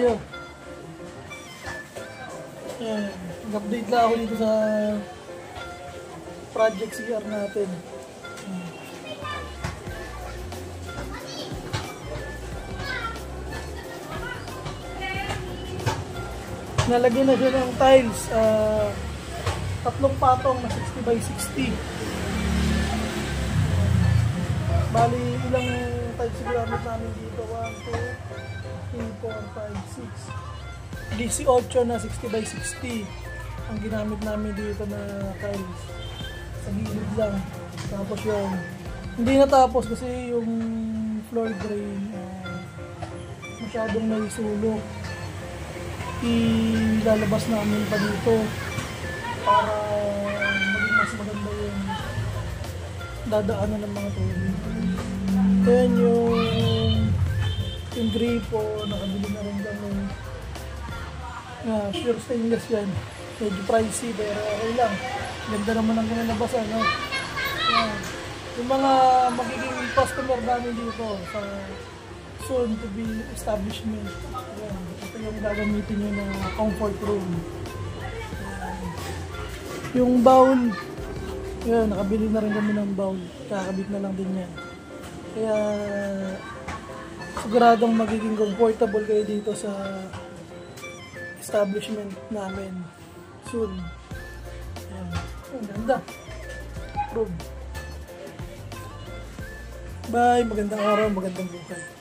tayo. Ayan, nag-update lang ako dito sa project CR natin. Nalagyan na siya ng tiles, tatlong patong na 60 by 60. Bali, ilang tiles ginamit namin dito? 1, 2, 3, 4, 5, 6. 18 na 60 by 60 ang ginamit namin dito na tiles. Sa gilid lang. Tapos yun, hindi natapos kasi yung floor drain masyadong may sulok. Ilalabas namin pa dito para maging mas maganda yung dadaanan ng mga tubig. Ayan yung gripo, nakabili na rin kami. Sure stainless yan. Medyo pricey pero okay lang. Ganda naman ang kinalabasan, no? Yung mga magiging customer namin dito sa soon to be establishment. Ayan, ito yung gagamitin nyo na comfort room. Yung bowl, ayan, nakabili na rin kami ng bowl. Kakabit na lang din yan. Kaya siguradong magiging comfortable kayo dito sa establishment namin soon. Ayan, ang ganda. Room. Bye, magandang araw, magandang buhay.